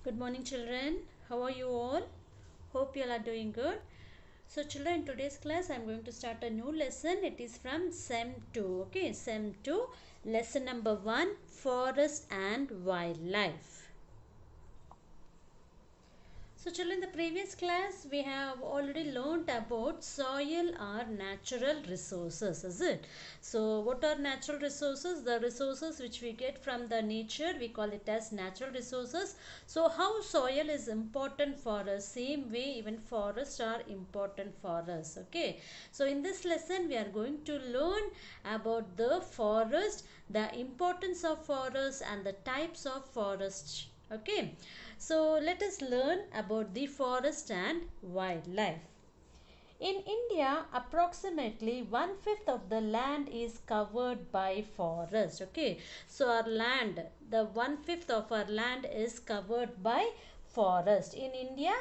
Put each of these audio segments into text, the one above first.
Good morning, children. How are you all? Hope you all are doing good. So, children, in today's class, I am going to start a new lesson. It is from SEM 2. Okay, SEM 2, lesson number 1, Forest and Wildlife. So children, in the previous class we have already learnt about soil or natural resources, is it? So what are natural resources? The resources which we get from the nature, we call it as natural resources. So how soil is important for us, same way even forests are important for us. Okay, so in this lesson we are going to learn about the forest, the importance of forests and the types of forests. Okay, so let us learn about the forest and wildlife. In India, approximately one-fifth of the land is covered by forest. Okay, so our land, the one-fifth of our land is covered by forest. In India,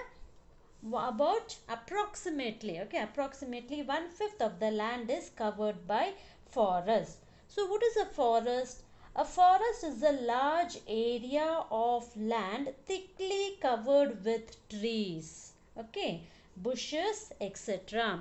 about approximately one-fifth of the land is covered by forest. So what is a forest? A forest is a large area of land thickly covered with trees, okay, bushes, etc.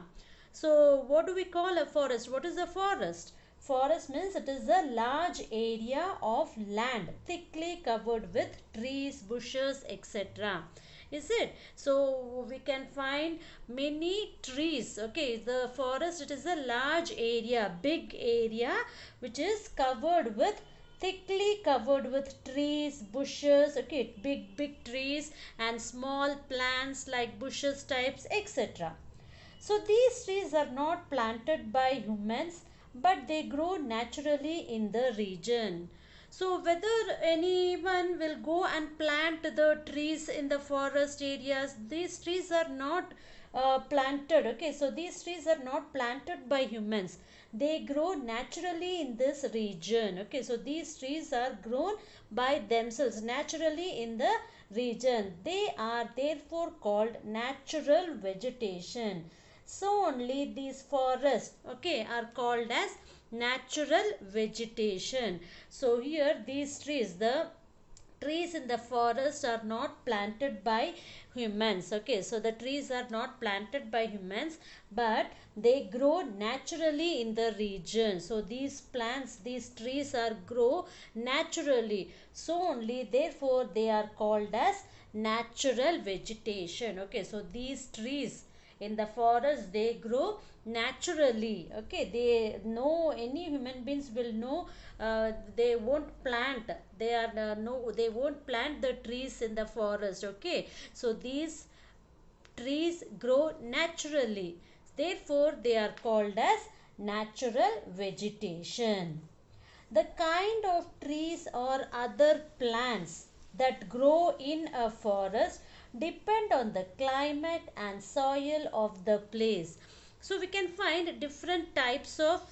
So what do we call a forest? What is a forest? Forest means it is a large area of land thickly covered with trees, bushes, etc. Is it? So we can find many trees. Okay, the forest, it is a large area, big area which is covered with, thickly covered with trees, bushes, okay, big trees and small plants like bushes types, etc. So these trees are not planted by humans, but they grow naturally in the region. So whether anyone will go and plant the trees in the forest areas, these trees are not planted. Okay, so these trees are not planted by humans. They grow naturally in this region. Okay, so these trees are grown by themselves naturally in the region. They are therefore called natural vegetation. So only these forests, okay, are called as natural vegetation. So here these trees, the trees in the forest are not planted by humans. Okay, so the trees are not planted by humans, but they grow naturally in the region. So these plants, these trees are grow naturally. So only therefore they are called as natural vegetation. Okay, so these trees in the forest, they grow naturally. Okay, they no any human beings will know, they won't plant, they are no, they won't plant the trees in the forest. Okay, so these trees grow naturally, therefore they are called as natural vegetation. The kind of trees or other plants that grow in a forest depend on the climate and soil of the place. So we can find different types of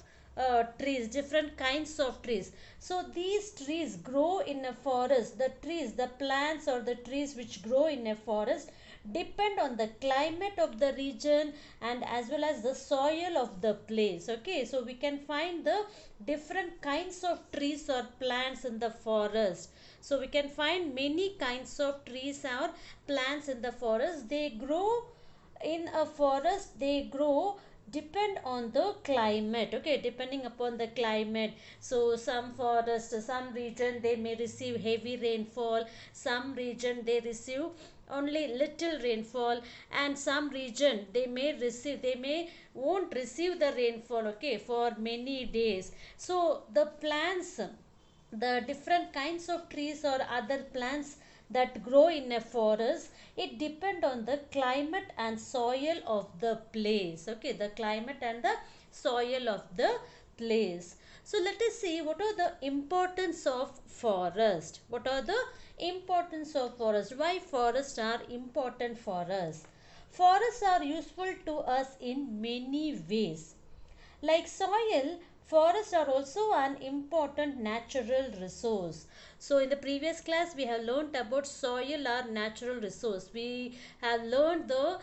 trees, different kinds of trees. So these trees grow in a forest. The trees, the plants or the trees which grow in a forest depend on the climate of the region and as well as the soil of the place. Okay, so we can find the different kinds of trees or plants in the forest. So we can find many kinds of trees or plants in the forest. They grow in a forest, they grow depend on the climate. Okay, depending upon the climate. So some forest, some region they may receive heavy rainfall, some region they receive only little rainfall, and some region they may won't receive the rainfall, okay, for many days. So the plants, the different kinds of trees or other plants that grow in a forest, it depend on the climate and soil of the place. Okay, the climate and the soil of the place. So let us see what are the importance of forest. What are the importance of forest? Why forests are important for us? Forests are useful to us in many ways. Like soil, forests are also an important natural resource. So in the previous class we have learnt about soil or natural resource. We have learned the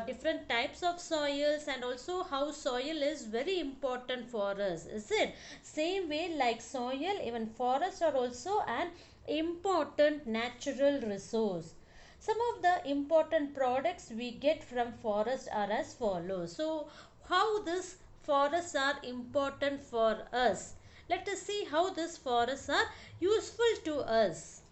different types of soils and also how soil is very important for us. Is it? Same way like soil, even forests are also an important natural resource. Some of the important products we get from forest are as follows. So, how these forests are important for us? Let us see how these forests are useful to us.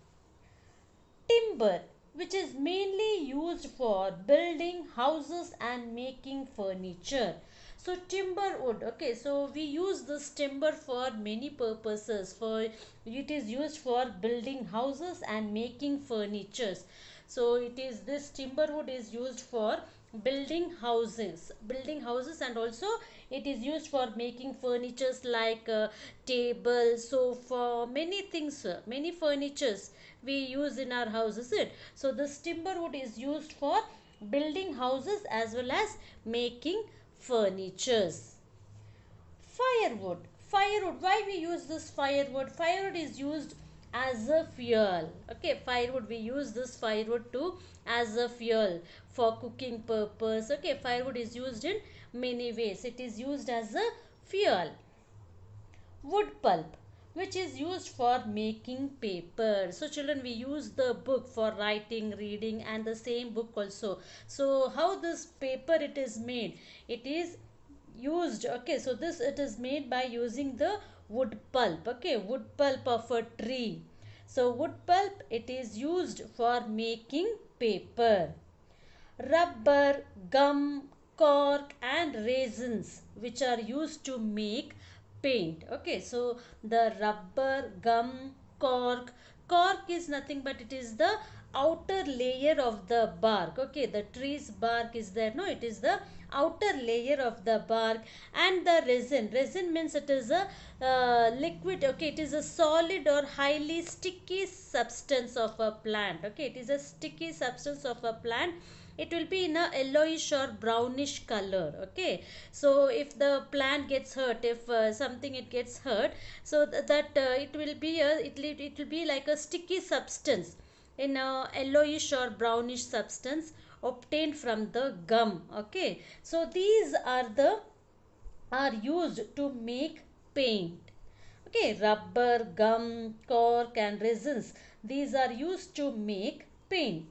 Timber, which is mainly used for building houses and making furniture. So timber wood, okay, so we use this timber for many purposes. For it is used for building houses and making furnitures. So it is this timber wood is used for building houses, and also it is used for making furnitures like table, sofa, many things, many furnitures we use in our houses. So this timber wood is used for building houses as well as making furnitures. Firewood. Firewood. Why we use this firewood? Firewood is used as a fuel. Okay, firewood, we use this firewood to as a fuel for cooking purpose. Okay, firewood is used in many ways. It is used as a fuel. Wood pulp, which is used for making paper. So children, we use the book for writing, reading, and the same book also. So how this paper it is made? It is used, okay, so this it is made by using the wood pulp. Okay, wood pulp of a tree. So wood pulp, it is used for making paper. Rubber, gum, cork, and resins, which are used to make paint. Okay, so the rubber, gum, cork is nothing but it is the outer layer of the bark. Okay, the tree's bark is there, no, it is the outer layer of the bark. And the resin means it is a liquid. Okay, it is a solid or highly sticky substance of a plant. Okay, it is a sticky substance of a plant. It will be in a yellowish or brownish color. Okay, so if the plant gets hurt, if something it gets hurt, so that it will be it will be like a sticky substance in a yellowish or brownish substance obtained from the gum. Okay, so these are used to make paint. Okay, rubber, gum, cork, and resins, these are used to make paint.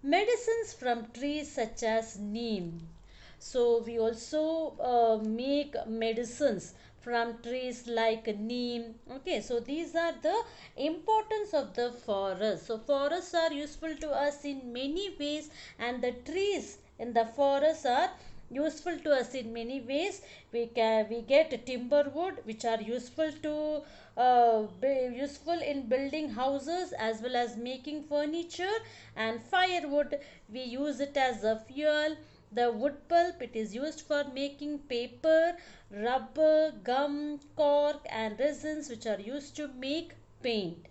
Medicines from trees such as neem. So we also make medicines from trees like neem. Okay, so these are the importance of the forest. So forests are useful to us in many ways, and the trees in the forest are useful to us in many ways. We get timber wood, which are useful to useful in building houses as well as making furniture. And firewood, we use it as a fuel. The wood pulp, it is used for making paper. Rubber, gum, cork, and resins, which are used to make paint.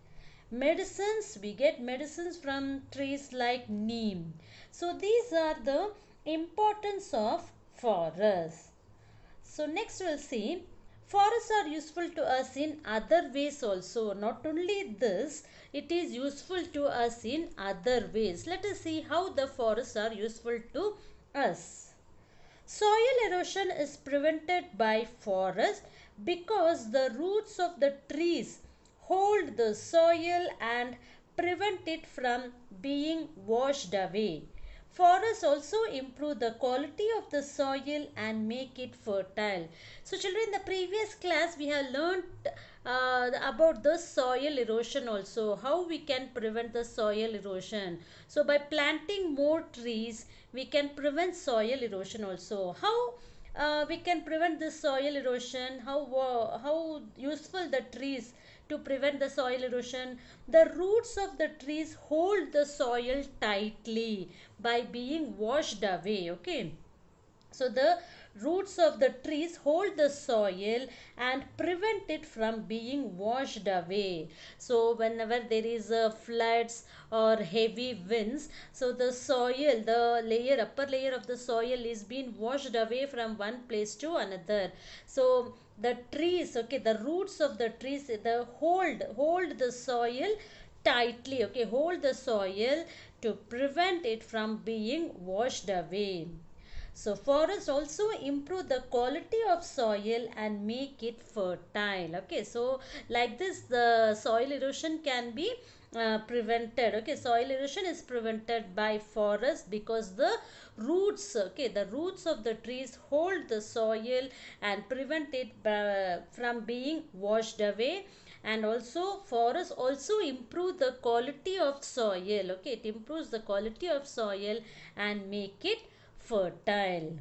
Medicines, we get medicines from trees like neem. So these are the importance of forests. So next we'll see forests are useful to us in other ways also. Not only this, it is useful to us in other ways. Let us see how the forests are useful to us. Soil erosion is prevented by forests because the roots of the trees hold the soil and prevent it from being washed away. Forests also improve the quality of the soil and make it fertile. So children, in the previous class we have learned about the soil erosion also, how we can prevent the soil erosion. So by planting more trees, we can prevent soil erosion also. How we can prevent this soil erosion? How useful the trees to prevent the soil erosion? The roots of the trees hold the soil tightly by being washed away. Okay, so the roots of the trees hold the soil and prevent it from being washed away. So whenever there is a floods or heavy winds, so the soil, the upper layer of the soil is being washed away from one place to another. So the trees, okay, the roots of the trees, the hold the soil tightly. Okay, hold the soil to prevent it from being washed away. So forests also improve the quality of soil and make it fertile. Okay, so like this the soil erosion can be prevented. Okay, soil erosion is prevented by forests because the roots, okay, the roots of the trees hold the soil and prevent it from being washed away. And also forests also improve the quality of soil. Okay, it improves the quality of soil and make it fertile.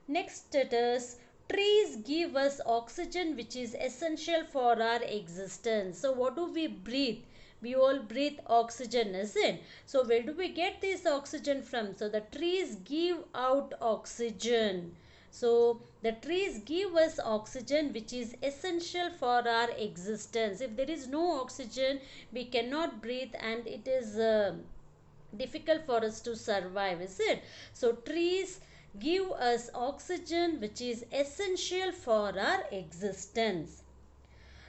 Next it is, trees give us oxygen which is essential for our existence. So what do we breathe? We all breathe oxygen, is it? So where do we get this oxygen from? So the trees give out oxygen. So the trees give us oxygen which is essential for our existence. If there is no oxygen, we cannot breathe and it is difficult for us to survive, is it? So trees give us oxygen which is essential for our existence.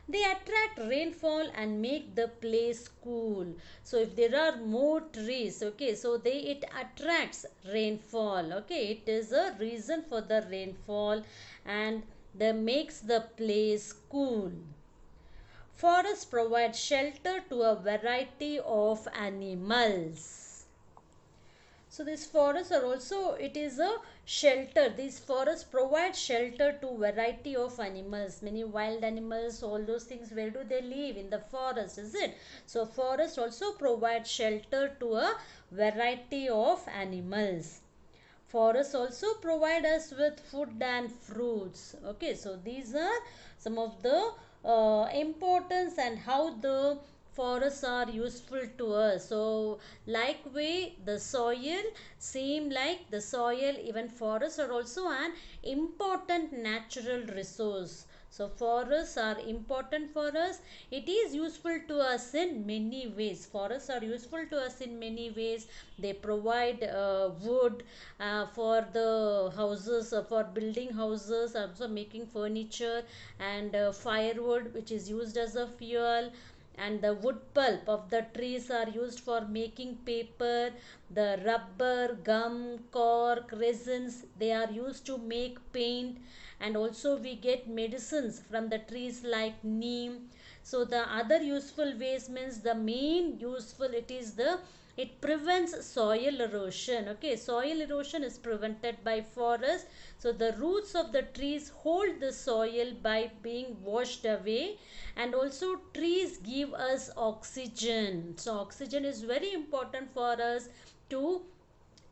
They attract rainfall and make the place cool. So if there are more trees, okay, so it attracts rainfall. Okay, it is a reason for the rainfall and that makes the place cool. Forests provide shelter to a variety of animals. So these forests are also, it is a shelter. These forests provide shelter to variety of animals. Many wild animals, all those things, where do they live? In the forest, is it? So forests also provide shelter to a variety of animals. Forests also provide us with food and fruits. Okay, so these are some of the importance and how the forests are useful to us. So like way the soil, same like the soil, even forests are also an important natural resource. So forests are important for us. It is useful to us in many ways. Forests are useful to us in many ways. They provide wood for the houses, for building houses, also making furniture, and firewood which is used as a fuel. And the wood pulp of the trees are used for making paper. The rubber, gum, cork, resins, they are used to make paint. And also we get medicines from the trees like neem. So the other useful ways means, the main useful, it prevents soil erosion. Okay, soil erosion is prevented by forests. So the roots of the trees hold the soil by being washed away. And also trees give us oxygen. So oxygen is very important for us to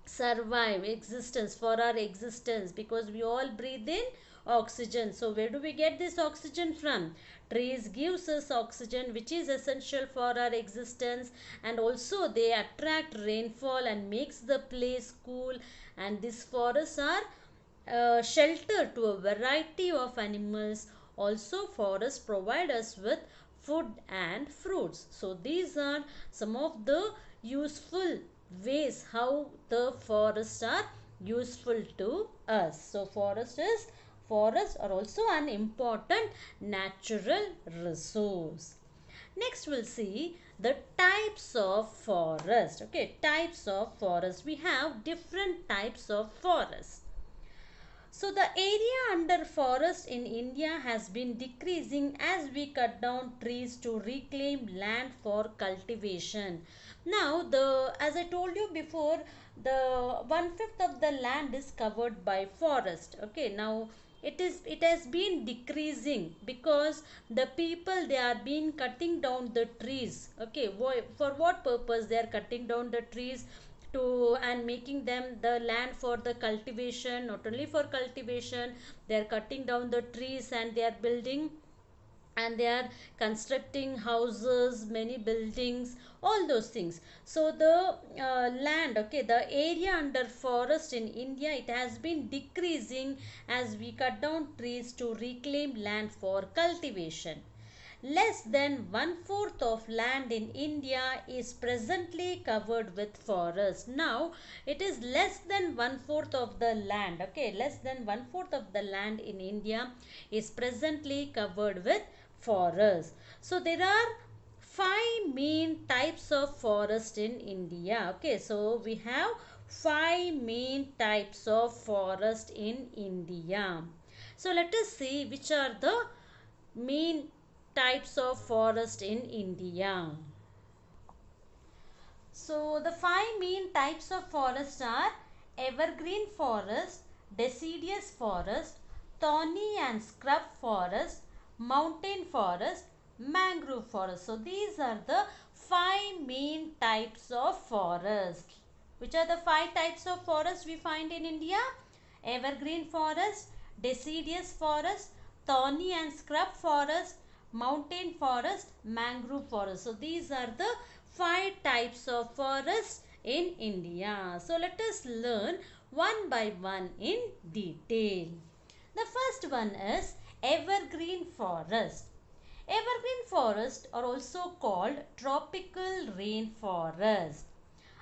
survive, existence, for our existence, because we all breathe in oxygen. So where do we get this oxygen from? Trees gives us oxygen which is essential for our existence. And also they attract rainfall and makes the place cool. And these forests are shelter to a variety of animals. Also forests provide us with food and fruits. So these are some of the useful ways how the forests are useful to us. So forests are also an important natural resource. Next we'll see the types of forest. Okay, types of forest. We have different types of forest. So the area under forest in India has been decreasing as we cut down trees to reclaim land for cultivation. Now as I told you before, the 1/5 of the land is covered by forest. Okay, now it has been decreasing because the people, they are been cutting down the trees. Okay, for what purpose they are cutting down the trees? To and making them the land for the cultivation. Not only for cultivation, they are cutting down the trees and they are building, and they are constructing houses, many buildings, all those things. So the land, okay, the area under forest in India, it has been decreasing as we cut down trees to reclaim land for cultivation. Less than 1/4 of land in India is presently covered with forest. Now it is less than 1/4 of the land. Okay, less than 1/4 of the land in India is presently covered with forest. So there are 5 main types of forest in India. Okay, so we have five main types of forest in India. So let us see which are the main types of forest in India. So the five main types of forest are evergreen forest, deciduous forest, thorny and scrub forest, mountain forest, mangrove forest. So these are the five main types of forest. Which are the five types of forest we find in India? Evergreen forest, deciduous forest, thorny and scrub forest, mountain forest, mangrove forest. So these are the five types of forest in India. So let us learn one by one in detail. The first one is evergreen forest. Evergreen forests are also called tropical rainforest,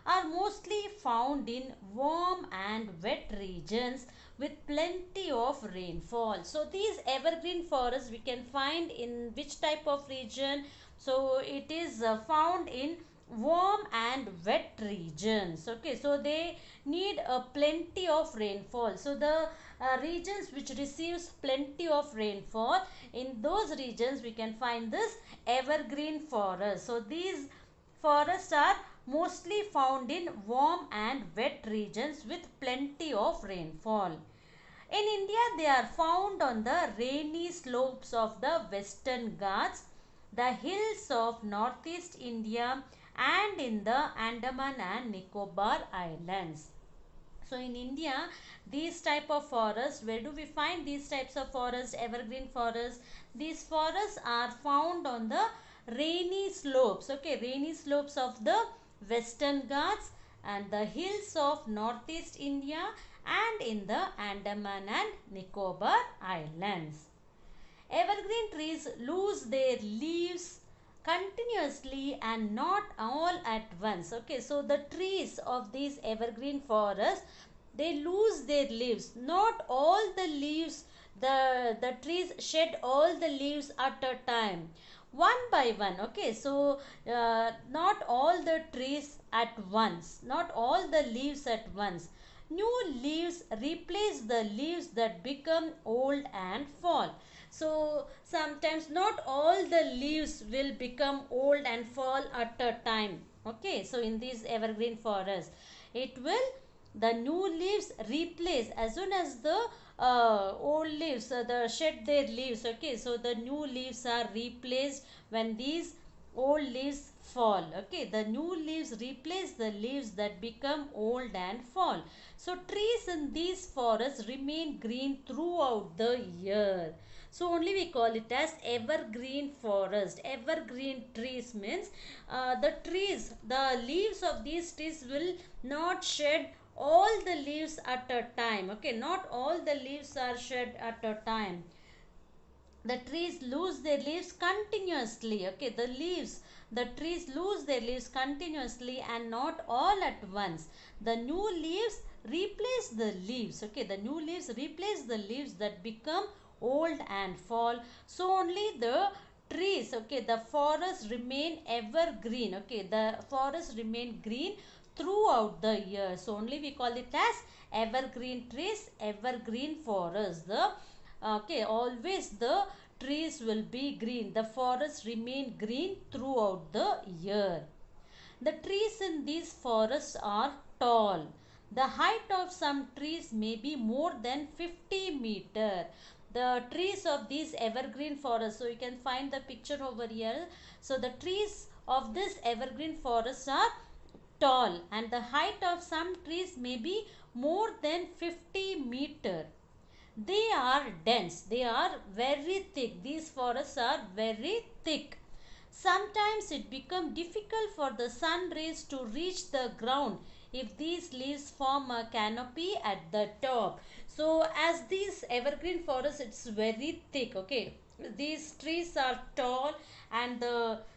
are mostly found in warm and wet regions with plenty of rainfall. So these evergreen forests we can find in which type of region? So it is found in warm and wet regions. Okay, so they need a plenty of rainfall. So the regions which receives plenty of rainfall, in those regions we can find this evergreen forest. So these forests are mostly found in warm and wet regions with plenty of rainfall. In India, they are found on the rainy slopes of the Western Ghats, the hills of Northeast India, and in the Andaman and Nicobar Islands. So in India, these type of forests, where do we find these types of forests? Evergreen forests. These forests are found on the rainy slopes. Okay, rainy slopes of the Western Ghats and the hills of Northeast India and in the Andaman and Nicobar Islands. Evergreen trees lose their leaves continuously and not all at once. Okay, so the trees of these evergreen forests, they lose their leaves. Not all the leaves, the trees shed all the leaves at a time. One by one. Okay, so not all the trees at once. Not all the leaves at once. New leaves replace the leaves that become old and fall. So sometimes not all the leaves will become old and fall at a time. Okay, so in these evergreen forests, it will, the new leaves replace as soon as the old leaves, the shed their leaves. Okay, so the new leaves are replaced when these old leaves fall. Okay, the new leaves replace the leaves that become old and fall. So trees in these forests remain green throughout the year. So only we call it as evergreen forest. Evergreen trees means the trees, the leaves of these trees will not shed all the leaves at a time. Okay, not all the leaves are shed at a time. The trees lose their leaves continuously. Okay, the trees lose their leaves continuously and not all at once. The new leaves replace the leaves. Okay, the new leaves replace the leaves that become old and fall. So only the trees, okay, the forests remain evergreen. Okay, the forests remain green throughout the year. So only we call it as evergreen trees, evergreen forest. The okay, always the trees will be green. The forests remain green throughout the year. The trees in these forests are tall. The height of some trees may be more than 50 meter. The trees of these evergreen forests, so you can find the picture over here. So the trees of this evergreen forest are tall and the height of some trees may be more than 50 meter. They are dense, they are very thick. These forests are very thick. Sometimes it becomes difficult for the sun rays to reach the ground if these leaves form a canopy at the top. So as these evergreen forests, it's very thick. Okay, these trees are tall and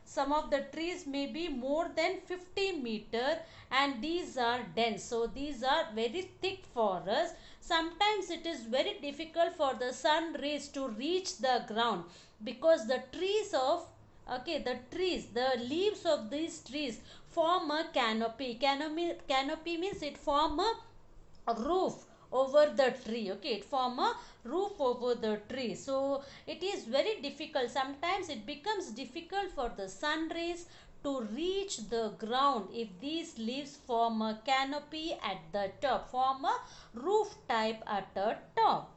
some of the trees may be more than 50 meter and these are dense. So these are very thick forests. Sometimes it is very difficult for the sun rays to reach the ground because the trees of Okay, the trees, the leaves of these trees form a canopy. Canopy means it form a roof over the tree. Okay, it form a roof over the tree. So it is very difficult. Sometimes it becomes difficult for the sun rays to reach the ground if these leaves form a canopy at the top, form a roof type at the top.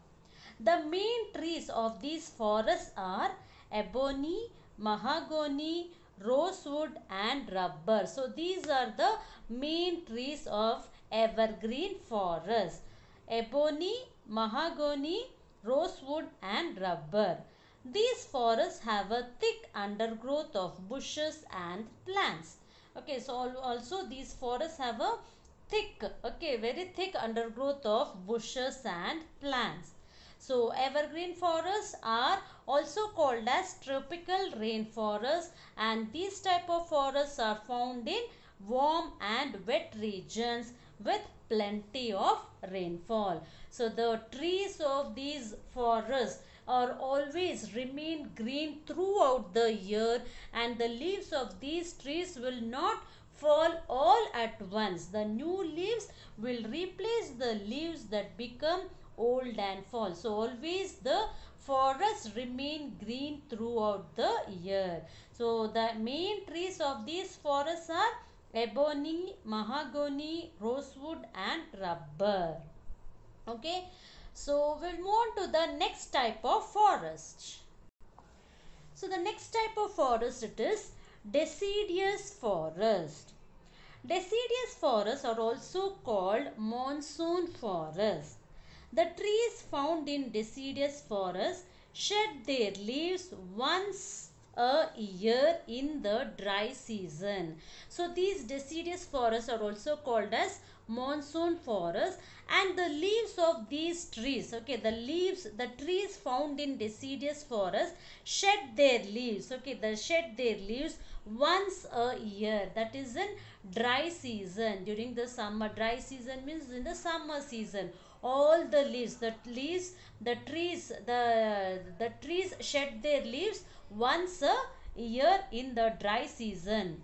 The main trees of these forests are ebony, mahogany, rosewood and rubber. So these are the main trees of evergreen forest. Ebony, mahogany, rosewood and rubber. These forests have a thick undergrowth of bushes and plants. Okay, so also these forests have a thick, okay, very thick undergrowth of bushes and plants. So evergreen forests are also called as tropical rainforests, and these type of forests are found in warm and wet regions with plenty of rainfall. So the trees of these forests are always remain green throughout the year, and the leaves of these trees will not fall all at once. The new leaves will replace the leaves that become old and fall. So always the forests remain green throughout the year. So the main trees of these forests are ebony, mahogany, rosewood and rubber. Okay, so we'll move on to the next type of forest. So the next type of forest, it is deciduous forest. Deciduous forests are also called monsoon forests. The trees found in deciduous forests shed their leaves once a year in the dry season. So these deciduous forests are also called as monsoon forests, and the leaves of these trees, okay, the trees found in deciduous forest shed their leaves, okay, they shed their leaves once a year, that is in dry season. During the summer, dry season means in the summer season, all the leaves, the trees shed their leaves once a year in the dry season.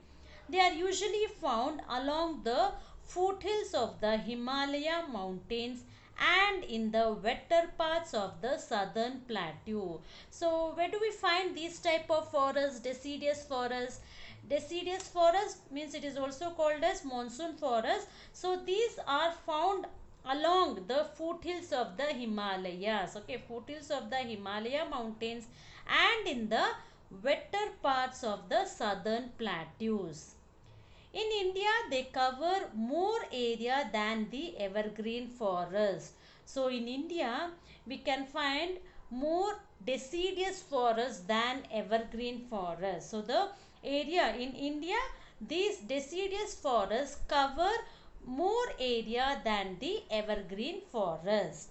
They are usually found along the foothills of the Himalaya mountains and in the wetter parts of the southern plateau. So where do we find these type of forests? Deciduous forest. Deciduous forest means it is also called as monsoon forest. So these are found along the foothills of the Himalayas, okay, foothills of the Himalaya mountains and in the wetter parts of the southern plateaus. In India, they cover more area than the evergreen forest. So in India, we can find more deciduous forest than evergreen forest. So the area in India, these deciduous forests cover more area than the evergreen forest.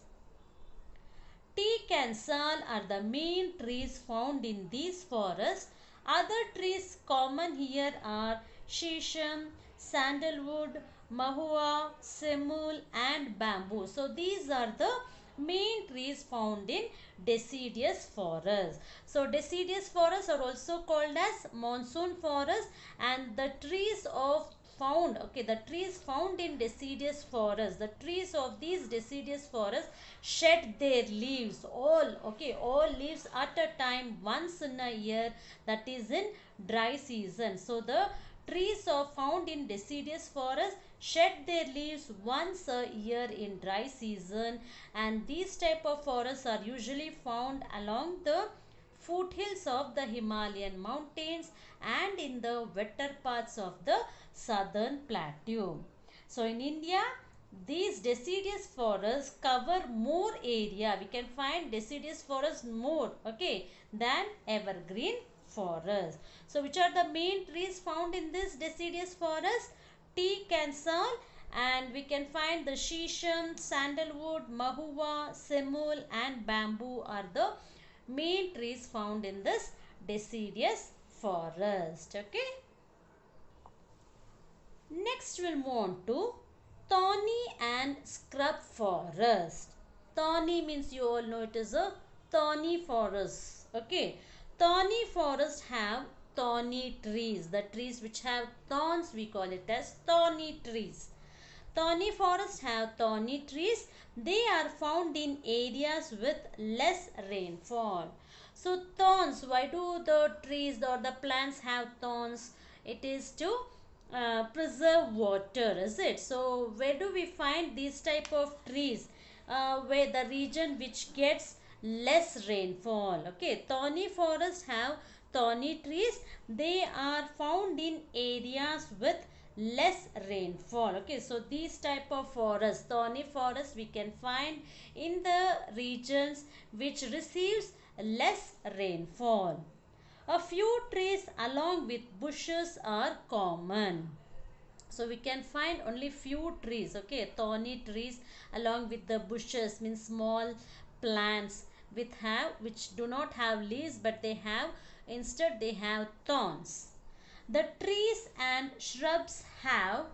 Teak and sal are the main trees found in these forests. Other trees common here are shisham, sandalwood, mahua, simul and bamboo. So these are the main trees found in deciduous forest. So deciduous forests are also called as monsoon forest, and the trees of found, okay, the trees found in deciduous forest, the trees of these deciduous forests shed their leaves all, okay, all leaves at a time once in a year, that is in dry season. So the trees are found in deciduous forest shed their leaves once a year in dry season, and these type of forests are usually found along the foothills of the Himalayan mountains and in the wetter parts of the southern plateau. So in India, these deciduous forests cover more area. We can find deciduous forests more, okay, than evergreen forest. So which are the main trees found in this deciduous forest? Teak and sal, and we can find the shisham, sandalwood, mahua, simul and bamboo are the main trees found in this deciduous forest. Okay. Next we'll move on to thorny and scrub forest. Thorny means you all know it is a thorny forest. Okay. Thorny forests have thorny trees. The trees which have thorns, we call it as thorny trees. Thorny forests have thorny trees. They are found in areas with less rainfall. So thorns, why do the trees or the plants have thorns? It is to preserve water, is it? So where do we find these type of trees? Where the region which gets less rainfall. Okay, thorny forests have thorny trees. They are found in areas with less rainfall. Okay, so these type of forests, thorny forests, we can find in the regions which receives less rainfall. A few trees along with bushes are common. So we can find only few trees, okay, thorny trees along with the bushes, means small plants which do not have leaves, but they have, instead they have thorns. The trees and shrubs have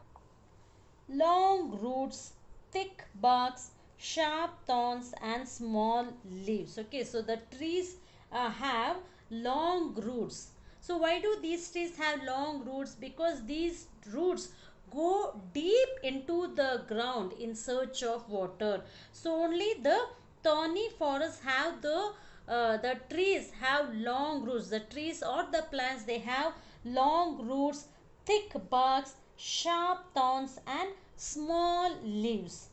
long roots, thick barks, sharp thorns and small leaves. Okay, so the trees have long roots. So why do these trees have long roots? Because these roots go deep into the ground in search of water. So only the thorny forests have the trees have long roots. The trees or the plants, they have long roots, thick barks, sharp thorns and small leaves.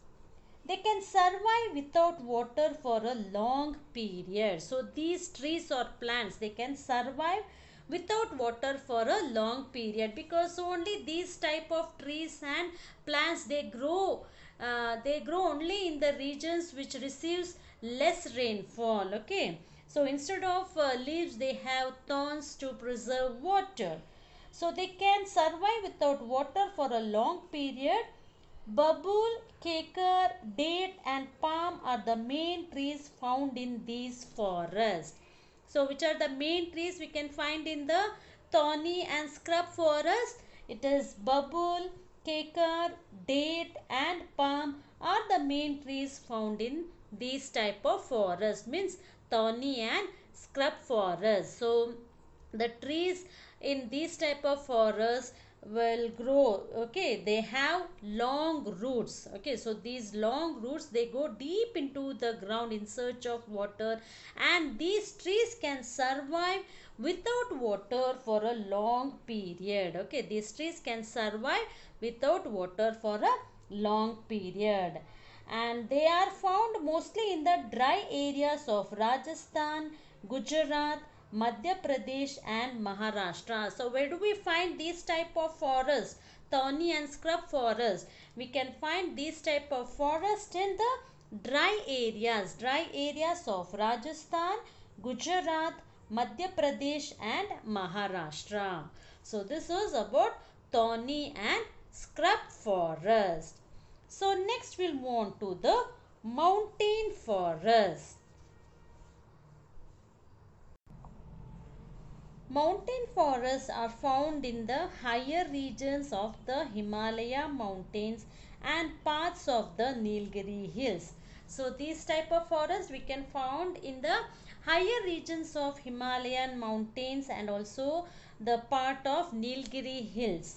They can survive without water for a long period. So these trees or plants, they can survive without water for a long period, because only these type of trees and plants, they grow only in the regions which receives less rainfall. Okay, so instead of leaves, they have thorns to preserve water. So they can survive without water for a long period. Babul, kekar, date and palm are the main trees found in these forests. So which are the main trees we can find in the thorny and scrub forest? It is babul, kekar, date and palm are the main trees found in these type of forest, means thorny and scrub forest. So the trees in these type of forests will grow, okay, they have long roots. Okay, so these long roots, they go deep into the ground in search of water, and these trees can survive without water for a long period. Okay, these trees can survive without water for a long period, and they are found mostly in the dry areas of Rajasthan, Gujarat, Madhya Pradesh and Maharashtra. So where do we find these type of forests? Thorny and scrub forest. We can find these type of forest in the dry areas of Rajasthan, Gujarat, Madhya Pradesh and Maharashtra. So this was about thorny and scrub forest. So next we'll move on to the mountain forest. Mountain forests are found in the higher regions of the Himalaya mountains and parts of the Nilgiri hills. So these type of forests we can found in the higher regions of Himalayan mountains and also the part of Nilgiri hills.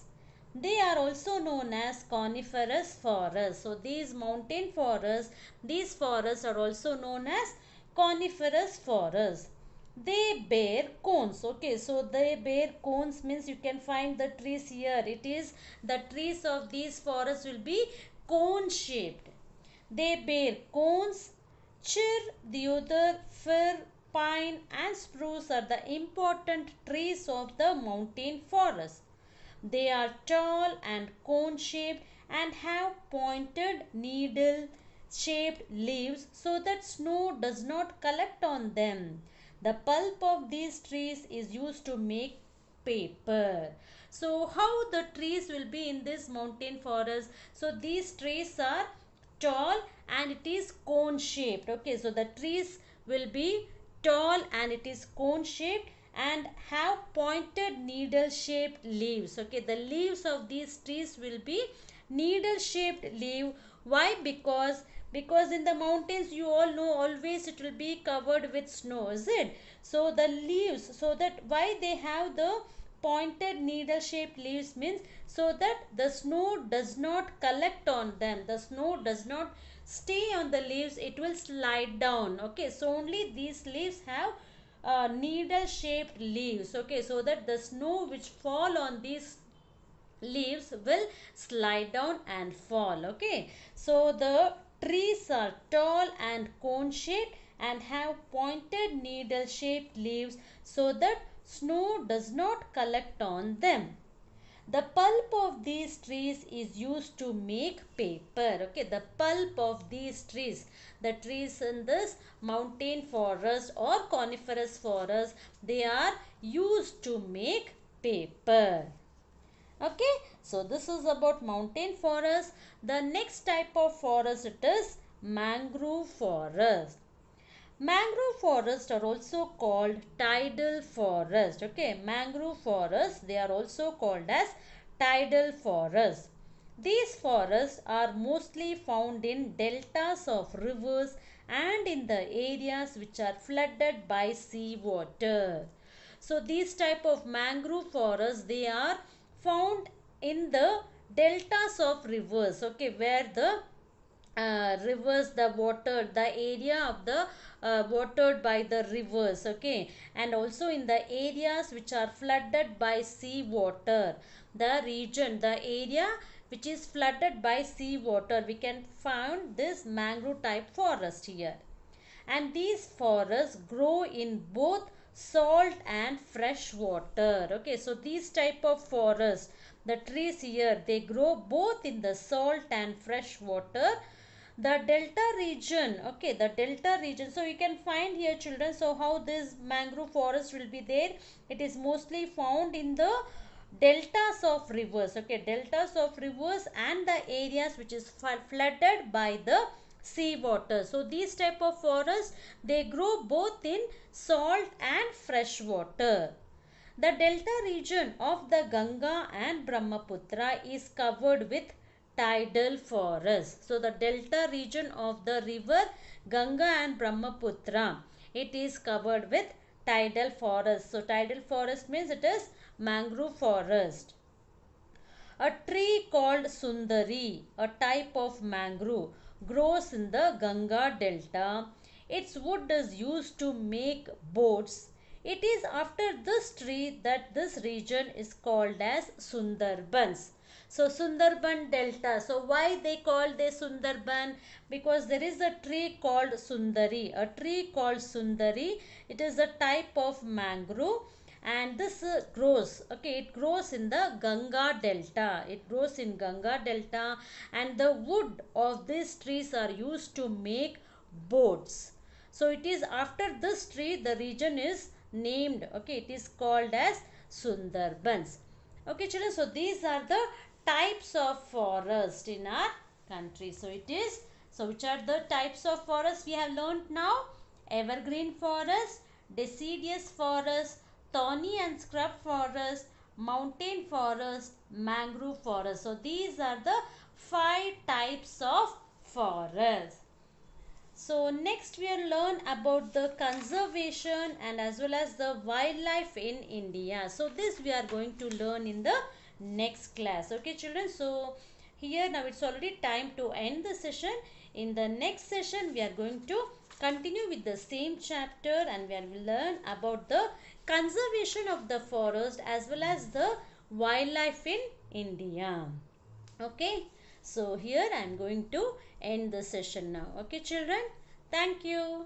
They are also known as coniferous forests. So these mountain forests, these forests are also known as coniferous forests. They bear cones. Okay, so they bear cones means you can find the trees here. It is the trees of these forests will be cone shaped. They bear cones. Chir, deodar, fir, pine and spruce are the important trees of the mountain forest. They are tall and cone shaped and have pointed needle shaped leaves so that snow does not collect on them. The pulp of these trees is used to make paper. So how the trees will be in this mountain forest? So these trees are tall and it is cone shaped. Okay, so the trees will be tall and it is cone shaped and have pointed needle shaped leaves. Okay, the leaves of these trees will be needle shaped leaf. Why? Because in the mountains, you all know, always it will be covered with snow, is it? So the leaves, so that why they have the pointed needle shaped leaves means so that the snow does not collect on them. The snow does not stay on the leaves, it will slide down. Okay, so only these leaves have needle shaped leaves. Okay, so that the snow which fall on these leaves will slide down and fall. Okay, so the trees are tall and cone shaped and have pointed needle shaped leaves so that snow does not collect on them. The pulp of these trees is used to make paper. Okay, the pulp of these trees, the trees in this mountain forest or coniferous forest, they are used to make paper. Okay, so this is about mountain forest. The next type of forest, it is mangrove forest. Mangrove forests are also called tidal forest. Okay, mangrove forests, they are also called as tidal forests. These forests are mostly found in deltas of rivers and in the areas which are flooded by sea water. So these type of mangrove forests, they are found in the deltas of rivers. Okay, where the rivers, the water, the area of the watered by the rivers. Okay, and also in the areas which are flooded by sea water, the region, the area which is flooded by sea water, we can find this mangrove type forest here. And these forests grow in both salt and fresh water. Okay, so these type of forests, the trees here, they grow both in the salt and fresh water. The delta region, okay, the delta region, so you can find here children, so how this mangrove forest will be there, it is mostly found in the deltas of rivers. Okay, deltas of rivers and the areas which is flooded by the sea water. So these type of forests, they grow both in salt and fresh water. The delta region of the Ganga and Brahmaputra is covered with tidal forest. So the delta region of the river Ganga and Brahmaputra, it is covered with tidal forest. So tidal forest means it is mangrove forest. A tree called Sundari, a type of mangrove, grows in the Ganga delta. Its wood is used to make boats. It is after this tree that this region is called as Sundarbans. So Sundarban delta. So why they call this Sundarban? Because there is a tree called Sundari. A tree called Sundari. It is a type of mangrove and this grows, okay, it grows in the Ganga delta. It grows in Ganga delta and the wood of these trees are used to make boats. So it is after this tree the region is named. Okay, it is called as Sundarbans. Okay children, so these are the types of forest in our country. So it is, so which are the types of forest we have learnt now? Evergreen forest, deciduous forest, thorny and scrub forest, mountain forest, mangrove forest. So these are the 5 types of forest. So next we will learn about the conservation and as well as the wildlife in India. So this we are going to learn in the next class. Okay children, so here now it's already time to end the session. In the next session we are going to continue with the same chapter and we will learn about the conservation of the forest as well as the wildlife in India. Okay, so here I am going to end the session now. Okay children, thank you.